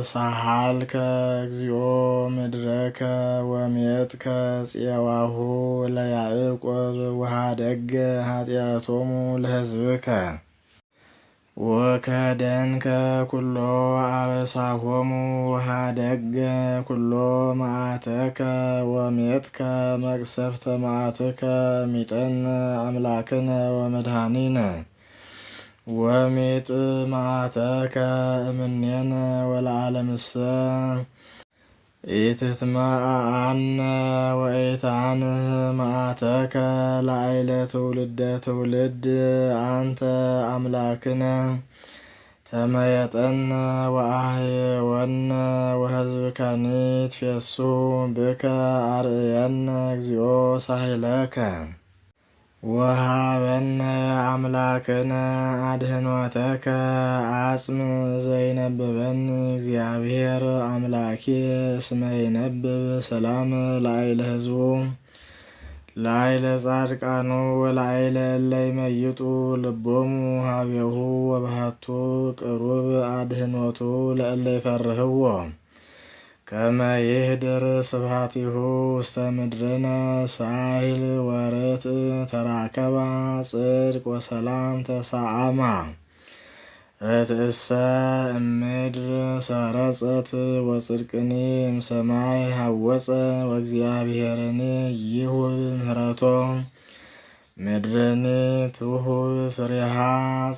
ሳሃልከ እግዚኦ ምድረከ ወሜጥከ ጽዋሁ ለያዕቆብ ወሃደገ ኃጢአቶሙ ለሕዝብከ ወከደንከ ኩሎ አበሳሆሙ ወሃደገ ኩሎ መዓተከ ወሜጥከ መቅሰፍተ መዓትከ ሚጠን አምላክነ ወመድኃኒነ ወሜጥ መዓተከ እምኔነ ወለዓለምሰ ኢትትመዓዓነ ወኢታንህ መዓተከ ላዕለ ትውልደ ትውልድ አንተ አምላክነ ተመየጠነ ወአህየወነ ወሕዝብከኒ ይትፌሱ ብከ አርእየነ እግዚኦ ሳህለከ ወሃበነ አምላክነ አድኅኖተከ አጽም ዘይነብበኒ እግዚአብሔር አምላኬ እስመ ይነብብ ሰላም ላዕለ ሕዝቡ ላዕለ ጻድቃኑ ወላዕለ እለ ይመይጡ ልቦሙ ሀቤሁ ወባሕቱ ቅሩብ አድኅኖቱ ለእለ ይፈርህዎ ከመ ይህድር ስብሐቲሁ ውስተ ምድርነ ሳሂል ወርትዕ ተራከባ ጽድቅ ወሰላም ተሰዓማ ርትዕሰ እምድር ሰረጸት ወጽድቅኒ እምሰማይ ሀወፀ ወእግዚአብሔርኒ ይሁብ ምህረቶ ምድርኒ ትሁብ ፍሬሃ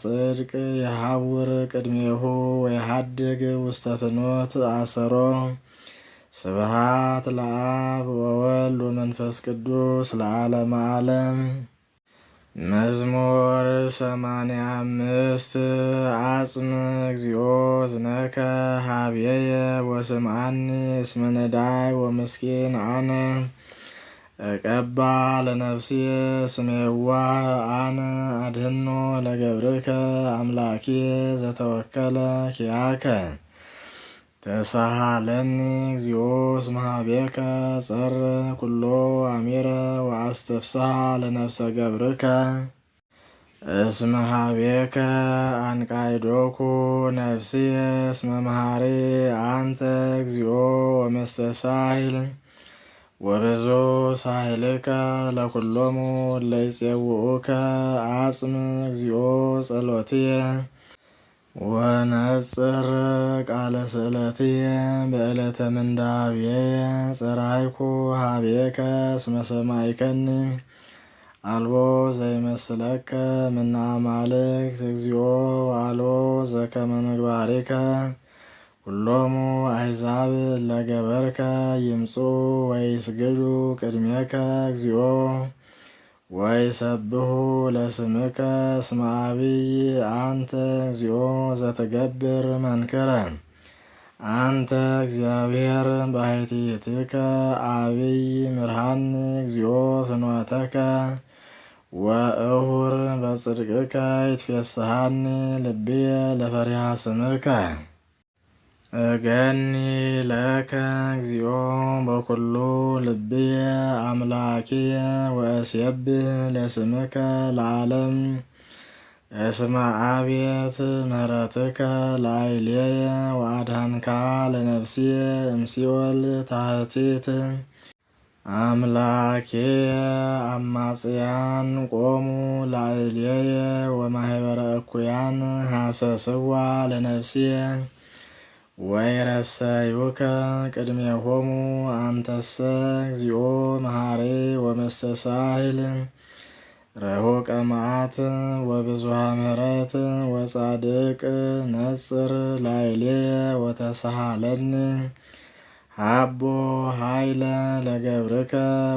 ጽድቅ የሐውር ቅድሜሁ ወየሐድግ ውስተ ፍኖት አሰሮ ስብሐት ለአብ ወወልድ ወመንፈስ ቅዱስ ለዓለመ ዓለም። መዝሙር 85 አጽም እግዚኦ ዝነከ ሀብየየ ወስምዓኒ እስመ ነዳይ ወምስኪን አነ እቀባ ለነፍስየ እስመ የዋህ አነ አድኅኖ ለገብርከ አምላኬ ዘተወከለ ኪያከ ተሳሃለኒ እግዚኦ እስመ ኀቤከ ጸር ኩሎ አሚረ ወአስተፍስሐ ለነፍሰ ገብርከ እስመ ኀቤከ አንቃይዶኩ ነፍስየ እስመ መሐሪ አንተ እግዚኦ ወመስተሳሂል ወብዙ ሳሂልከ ለኩሎሙ እለ ይጼውዑከ አጽም እግዚኦ ጸሎትየ ወነጽር ቃለ ስእለትየ በዕለተ ምንዳቤየ ጸራይኩ ኀቤከ እስመ ሰማዕከኒ አልቦ ዘይመስለከ እምነ አማልክት እግዚኦ ወአልቦ ዘከመ ምግባሪከ ኩሎሙ አሕዛብ ለገበርከ ይምጽኡ ወይስግዱ ቅድሜከ እግዚኦ ወይሰብሑ ለስምከ እስመ አቢይ አንተ እግዚኦ ዘትገብር መንክረ አንተ እግዚአብሔር ባሕቲትከ አቢይ ምርሃኒ እግዚኦ ፍኖተከ ወእሁር በጽድቅከ ይትፌስሐኒ ልብየ ለፈሪሃ ስምከ እገኒ ለከ እግዚኦ በኩሉ ልብየ አምላኪየ ወእሴብሕ ለስምከ ለዓለም እስመ አብየት ምህረትከ ላዕሌየ ወአድኃንካ ለነፍስየ እምሲኦል ታሕቲት አምላኬ አማጽያን ቆሙ ላዕሌየ ወማኅበረ እኩያን ሐሰስዋ ለነፍስየ ወይረሰዩከ ቅድሜሆሙ አንተሰ እግዚኦ መሐሪ ወመስተሳሂል ረሁቀ መዓት ወብዙኃ ምሕረት ወጻድቅ ነጽር ላዕሌየ ወተሳሃለኒ ሀቦ ኃይለ ለገብርከ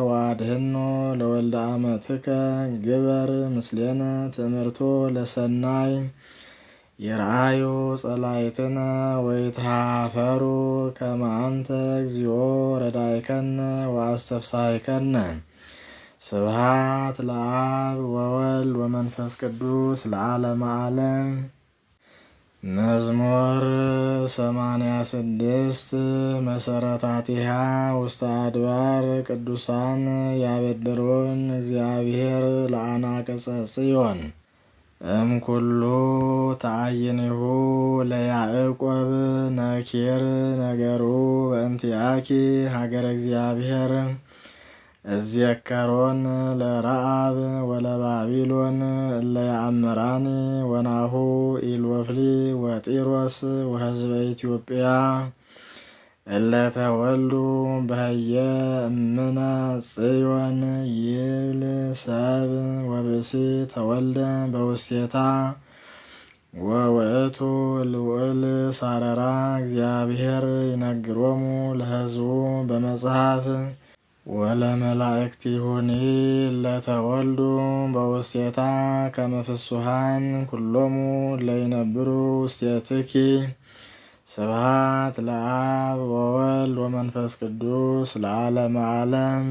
ወአድኅኖ ለወልደ አመትከ ግበር ምስሌነ ትእምርቶ ለሰናይ ይርአዩ ጸላእትነ ወይትሃፈሩ ከመ አንተ እግዚኦ ረዳኢከነ ወአስተፍሳሕከነ። ስብሐት ለአብ ወወልድ ወመንፈስ ቅዱስ ለዓለመ ዓለም። መዝሙር 86 መሰረታቲሃ ውስተ አድባር ቅዱሳን ያበድሩን እግዚአብሔር ለአናቅጸ ጽዮን። እምኩሉ ተአይኒሁ ለያዕቆብ ነኪር ነገሩ በእንቲአኪ ሀገረ እግዚአብሔር እዝየከሮን ለረአብ ወለባቢሎን እለ ያአምራኒ ወናሁ ኢሎፍሊ ወጢሮስ ወህዝበ ኢትዮጵያ እለ ተወልዱ በህየ እምነ ጽዮን ይብል ሰብ ወብእሲ ተወልደ በውስቴታ ወውእቱ ልዑል ሳረራ እግዚአብሔር ይነግሮሙ ለህዝቡ በመጽሐፍ ወለመላእክቲሁኒ እለ ተወልዱ በውስቴታ ከመ ፍሱሃን ኩሎሙ እለ ይነብሩ ውስቴትኪ። ስብሐት ለአብ ወወልድ ወመንፈስ ቅዱስ ለዓለመ ዓለም።